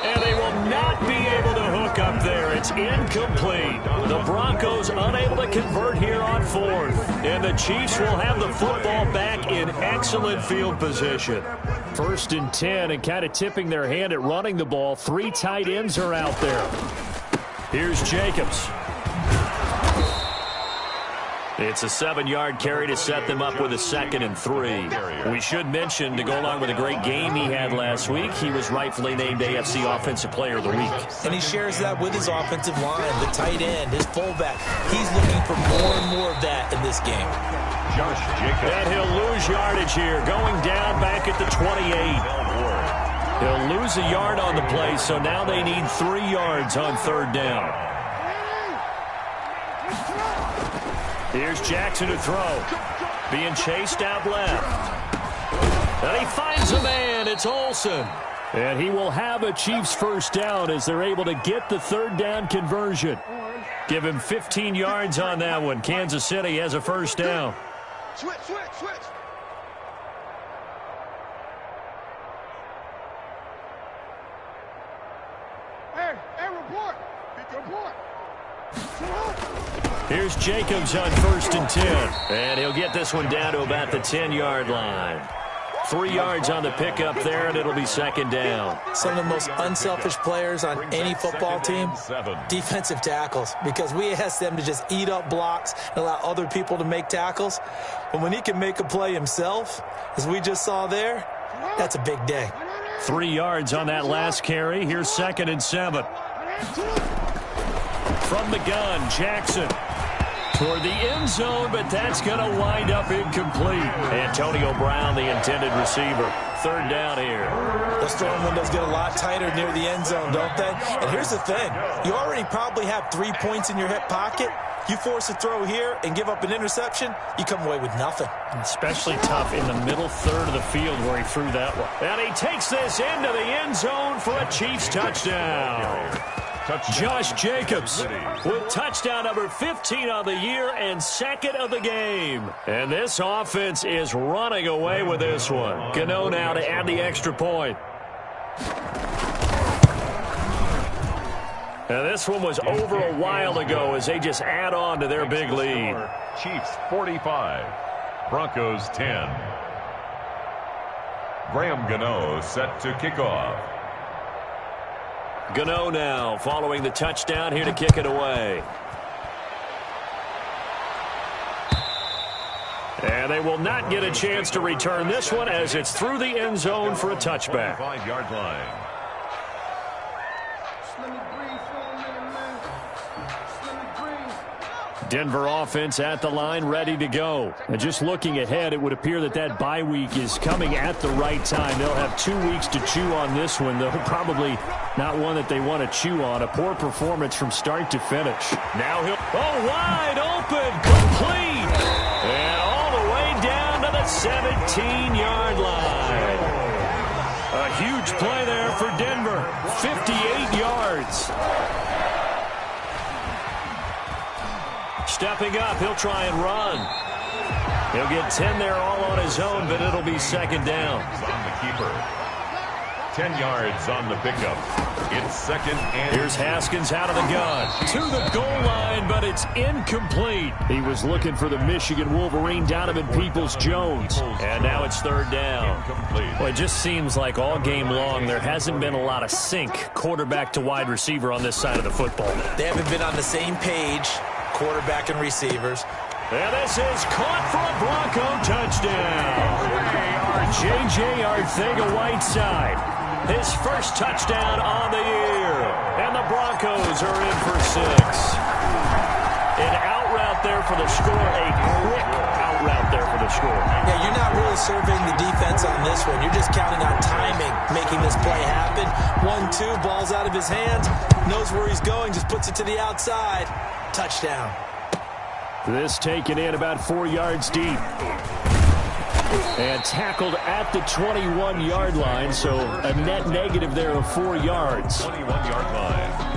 Speaker 1: And they will not be able to hook up there. It's incomplete. The Broncos unable to convert here on fourth. And the Chiefs will have the football back in excellent field position. 1st and 10, and kind of tipping their hand at running the ball. 3 tight ends are out there. Here's Jacobs. It's a 7-yard carry to set them up with a 2nd and 3. We should mention, to go along with a great game he had last week, he was rightfully named AFC Offensive Player of the Week.
Speaker 2: And he shares that with his offensive line, the tight end, his fullback. He's looking for more and more of that in this game.
Speaker 3: Josh Jacobs.
Speaker 1: And he'll lose yardage here, going down back at the 28. He'll lose a yard on the play, so now they need 3 yards on third down. Here's Jackson to throw. Being chased out left. And he finds a man. It's Olsen. And he will have a Chiefs first down as they're able to get the third down conversion. Give him 15 yards on that one. Kansas City has a first down.
Speaker 5: Switch. Hey, report.
Speaker 1: Here's Jacobs on 1st and 10. And he'll get this one down to about the 10-yard line. 3 yards on the pickup there, and it'll be 2nd down.
Speaker 2: Some of the most unselfish players on any football team, defensive tackles, because we ask them to just eat up blocks and allow other people to make tackles. But when he can make a play himself, as we just saw there, that's a big day.
Speaker 1: 3 yards on that last carry. Here's 2nd and 7. From the gun, Jackson toward the end zone, but that's going to wind up incomplete. Antonio Brown, the intended receiver. Third down here.
Speaker 2: Those throwing windows get a lot tighter near the end zone, don't they? And here's the thing. You already probably have 3 points in your hip pocket. You force a throw here and give up an interception, you come away with nothing.
Speaker 1: Especially tough in the middle third of the field where he threw that one. And he takes this into the end zone for a Chiefs touchdown. Josh Jacobs with touchdown number 15 on the year and 2nd of the game. And this offense is running away with this one. Gano now to add the extra point. And this one was over a while ago as they just add on to their big lead.
Speaker 3: Chiefs 45, Broncos 10. Graham Gano set to kick off.
Speaker 1: Gano now following the touchdown here to kick it away. And they will not get a chance to return this one as it's through the end zone for a touchback.
Speaker 3: 5-yard line.
Speaker 1: Denver offense at the line, ready to go. And just looking ahead, it would appear that that bye week is coming at the right time. They'll have 2 weeks to chew on this one, though probably not one that they want to chew on. A poor performance from start to finish. Now he'll, wide open, complete. And all the way down to the 17-yard line. A huge play there for Denver, 58 yards. Stepping up, he'll try and run. He'll get 10 there all on his own, but it'll be 2nd down.
Speaker 3: On the keeper. 10 yards on the pickup. It's 2nd and...
Speaker 1: Here's Haskins out of the gun. To the goal line, but it's incomplete. He was looking for the Michigan Wolverine, Donovan Peoples-Jones. And now it's 3rd down. Well, it just seems like all game long there hasn't been a lot of sync quarterback to wide receiver on this side of the football.
Speaker 2: They haven't been on the same page, quarterback and receivers.
Speaker 1: And this is caught for a Bronco touchdown. J.J. Arcega-Whiteside, his first touchdown on the year. And the Broncos are in for 6. An out route there for the score, a quick out route there for the score.
Speaker 2: Yeah, you're not really surveying the defense on this one. You're just counting on timing, making this play happen. 1-2, ball's out of his hands, knows where he's going, just puts it to the outside. Touchdown.
Speaker 6: This taken in about 4 yards deep. And tackled at the 21-yard line, so a net negative there of 4 yards.
Speaker 3: 21-yard line.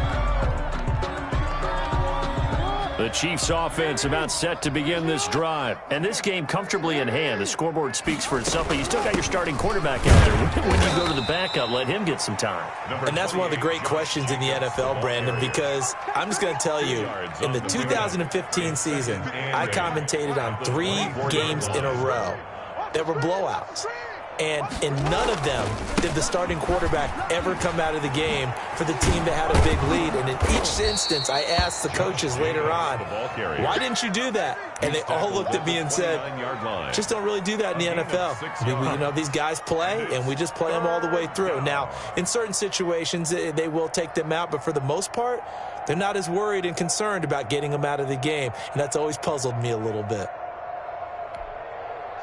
Speaker 1: The Chiefs offense about set to begin this drive. And this game comfortably in hand. The scoreboard speaks for itself, but you still got your starting quarterback out there. When you go to the backup, let him get some time.
Speaker 2: And that's one of the great questions in the NFL, Brandon, because I'm just going to tell you, in the 2015 season, I commentated on 3 games in a row that were blowouts. And in none of them did the starting quarterback ever come out of the game for the team that had a big lead. And in each instance, I asked the coaches later on, why didn't you do that? And they all looked at me and said, just don't really do that in the NFL. You know, these guys play, and we just play them all the way through. Now, in certain situations, they will take them out, but for the most part, they're not as worried and concerned about getting them out of the game. And that's always puzzled me a little bit.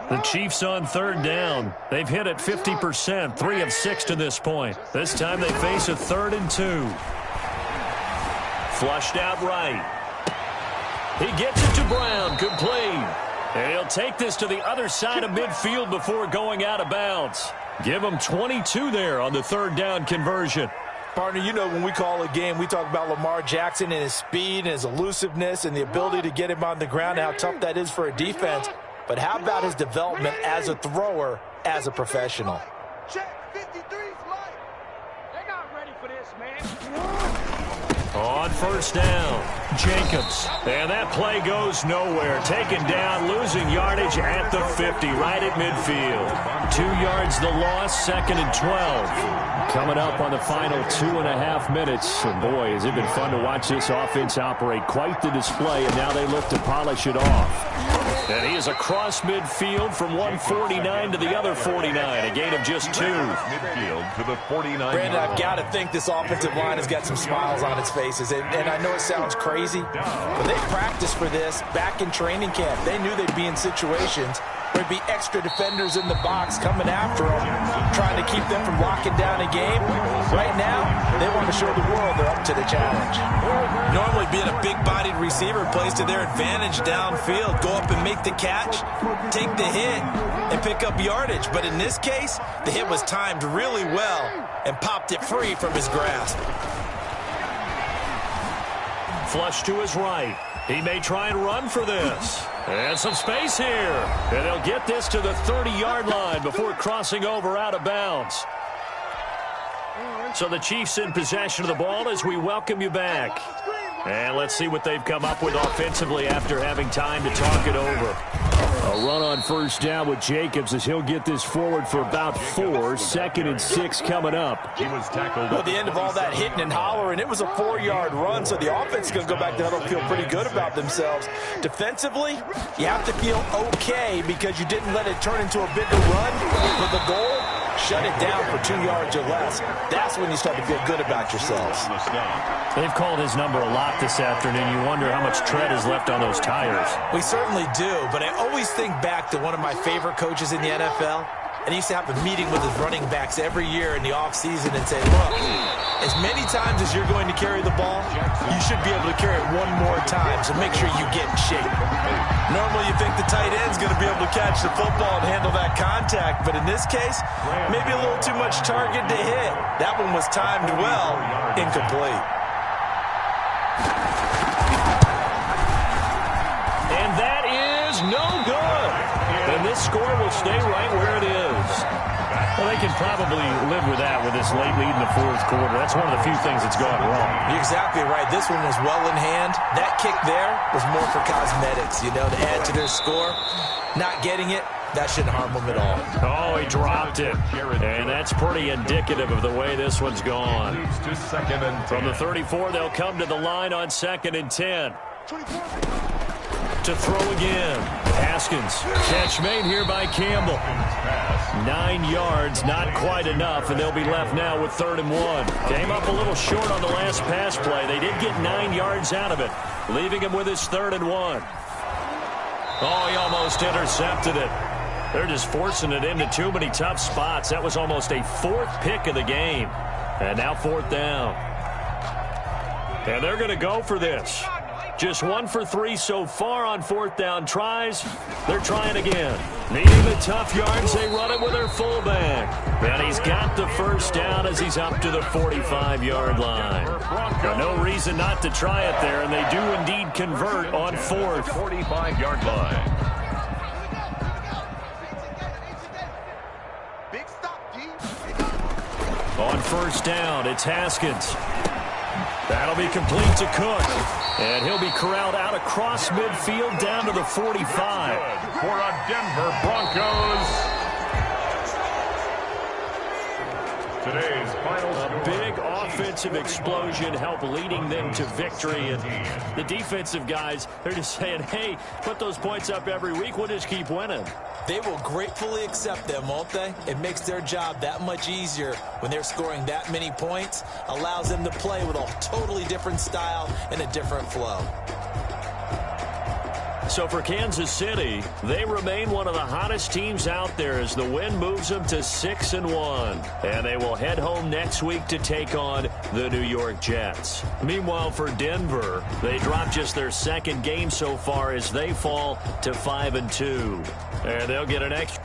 Speaker 1: The Chiefs on third down. They've hit it 50%, 3 of 6 to this point. This time they face a 3rd and 2. Flushed out right. He gets it to Brown, complete. And he'll take this to the other side of midfield before going out of bounds. Give him 22 there on the 3rd down conversion.
Speaker 2: Partner, you know when we call a game, we talk about Lamar Jackson and his speed and his elusiveness and the ability to get him on the ground, how tough that is for a defense. But how about his development as a thrower, as a professional?
Speaker 5: Check 53's Mike. They're not ready for this, man.
Speaker 1: On first down, Jacobs. And that play goes nowhere. Taken down, losing yardage at the 50, right at midfield. 2 yards the loss, 2nd and 12. Coming up on the final 2.5 minutes. And boy, has it been fun to watch this offense operate. Quite the display, and now they look to polish it off. And he is across midfield from 149 to the other 49, a gain of just 2.
Speaker 3: Midfield to the 49.
Speaker 2: Brandon, I've got to think this offensive line has got some smiles on its faces. And I know it sounds crazy, but they practiced for this back in training camp. They knew they'd be in situations where there'd be extra defenders in the box coming after them, trying to keep them from locking down a game. Right now, they want to show the world they're up to the challenge. Normally, being a big-bodied receiver plays to their advantage downfield. Go up and make the catch, take the hit, and pick up yardage. But in this case, the hit was timed really well and popped it free from his grasp.
Speaker 1: Flush to his right. He may try and run for this. And some space here. And they'll get this to the 30-yard line before crossing over out of bounds. So the Chiefs in possession of the ball as we welcome you back. And let's see what they've come up with offensively after having time to talk it over. A run on first down with Jacobs as he'll get this forward for about 4. 2nd and 6 coming up.
Speaker 3: He was tackled.
Speaker 2: At the end of all that hitting and hollering, it was a 4-yard run, so the offense is going to go back to huddle and feel pretty good about themselves. Defensively, you have to feel okay because you didn't let it turn into a bigger run. But the goal, shut it down for 2 yards or less. That's when you start to feel good about yourselves.
Speaker 1: They've called his number a lot this afternoon. You wonder how much tread is left on those tires.
Speaker 2: We certainly do, but I always think back to one of my favorite coaches in the NFL, and he used to have a meeting with his running backs every year in the offseason and say, look, as many times as you're going to carry the ball, you should be able to carry it one more time, so make sure you get in shape. Normally you think the tight end's going to be able to catch the football and handle that contact, but in this case, maybe a little too much target to hit. That one was timed well, incomplete.
Speaker 1: And that is no good. And this score will stay right where it is. Well, they can probably live with that with this late lead in the 4th quarter. That's one of the few things that's gone wrong.
Speaker 2: You're exactly right. This one was well in hand. That kick there was more for cosmetics, you know, to add to their score. Not getting it, that shouldn't harm them at all.
Speaker 1: Oh, he dropped it. And that's pretty indicative of the way this one's gone. From the 34, they'll come to the line on 2nd and 10. to throw again. Haskins. Catch made here by Campbell. 9 yards, not quite enough, and they'll be left now with 3rd and 1. Came up a little short on the last pass play. They did get 9 yards out of it, leaving him with his 3rd and 1. Oh, he almost intercepted it. They're just forcing it into too many tough spots. That was almost a 4th pick of the game. And now 4th down. And they're going to go for this. Just 1 for 3 so far on 4th down tries. They're trying again. Needing the tough yards, they run it with their fullback. And he's got the 1st down as he's up to the 45-yard line. No reason not to try it there, and they do indeed convert on 4th.
Speaker 3: 45-yard line.
Speaker 1: On 1st down, it's Haskins. That'll be complete to Cook. And he'll be corralled out across midfield down to the 45.
Speaker 3: For a Denver Broncos. Today's final
Speaker 1: A big offensive explosion helped leading them to victory. And the defensive guys, they're just saying, hey, put those points up every week. We'll just keep winning.
Speaker 2: They will gratefully accept them, won't they? It makes their job that much easier when they're scoring that many points. Allows them to play with a totally different style and a different flow.
Speaker 1: So for Kansas City, they remain one of the hottest teams out there as the win moves them to 6-1. And they will head home next week to take on the New York Jets. Meanwhile, for Denver, they drop just their 2nd game so far as they fall to 5-2. And they'll get an extra.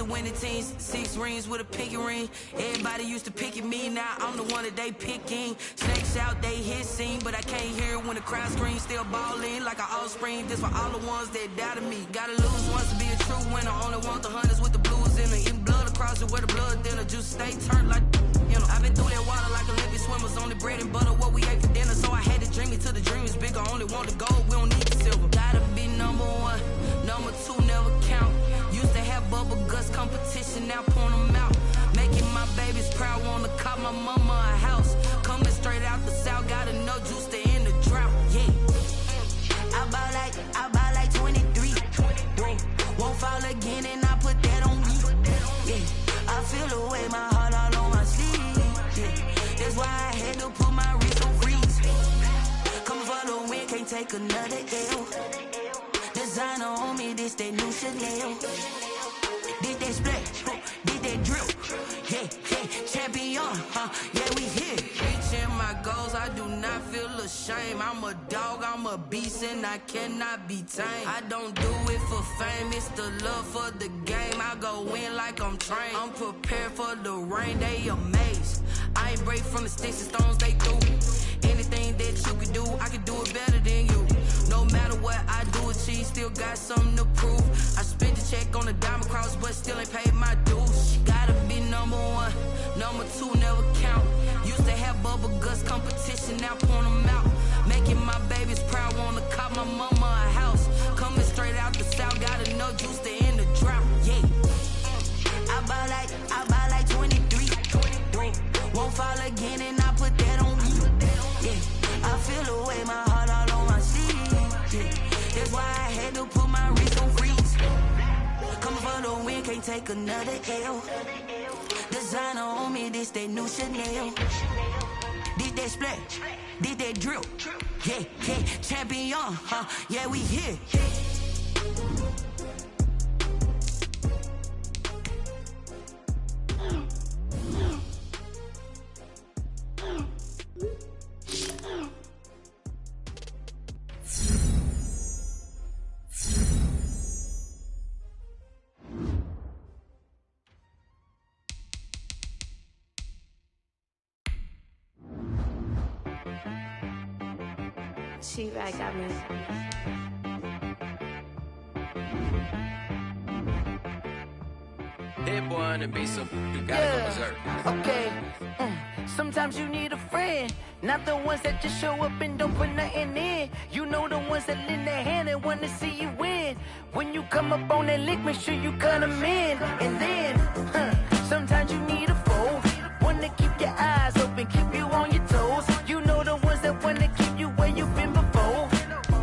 Speaker 7: Winning teams, 6 rings with a
Speaker 4: pinky ring. Everybody used to pick at me, now I'm the one that they picking. Snakes out, they hissing, but I can't hear it when the crowd screams. Still balling like an offspring. This for all the ones that doubted me. Gotta lose once to be a true winner. Only want the hunters with the blues in it. Eating blood across it where the blood dinner. Juice stay turned like, you know. I've been through that water like Olympic swimmers. Only bread and butter what we ate for dinner. So I had to dream it till the dream is bigger. Only want the gold, we don't need the silver. Gotta be number one, number two never count. Used to have bubble guts competition, now point them out. Making my babies proud, wanna cop my mama a house. Coming straight out the south, got enough juice to end the drought. Yeah, I buy like 23. Whoa, won't fall again, and I put that on me. Yeah, I feel the way, my heart all on my sleeve. Yeah, that's why I had to put my wrist on freeze. Come for the win, can't take another L. Designer on me, this that new Chanel. Did that splash, did that drip. Yeah, champion, yeah, we here. Reaching my goals, I do not feel ashamed. I'm a dog, I'm a beast, and I cannot be tamed. I don't do it for fame, it's the love for the game. I go in like I'm trained. I'm prepared for the rain, they amazed. I ain't break from the sticks and stones they threw. Anything that you can do, I can do it better than you. No matter what I do, achieve, still got something to prove. I spent the check on the diamond cross, but still ain't paid my dues. Gotta be number one, number two never count. Used to have bubble guts competition, now point them out. Making my babies proud, wanna cop my mama a house. Coming straight out the south, got enough juice to end the drought. Yeah, I buy like 23. Whoa, won't fall again, and I put that on me. Yeah, I feel the way, my heart all on my sleeve. Yeah, that's why I had to put my wrist on freeze. Coming for the win, can't take another L. Designer on me, this that new Chanel. Did that splash, did that drip. Yeah, champion, yeah, we here.
Speaker 7: She right got me.
Speaker 8: Hit boy on the beat, so you gotta go berserk.
Speaker 9: Okay. Sometimes you need a friend, not the ones that just show up and don't put nothing in. You know the ones that lend their hand and want to see you win. When you come up on that lick, make sure you cut them in. And then, sometimes you need a foe, one to keep your eyes open, keep you on your toes. You know the ones that want to keep you where you've been before.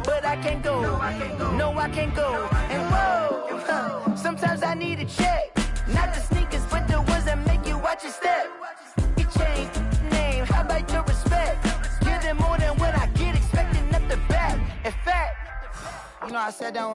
Speaker 9: But I can't go, no, I can't go. And whoa, sometimes I need a check. Not the sneakers, but the ones that make you watch your step. You change name, how about your respect? Give them more than what I get, expecting up the back. In fact, you know I said that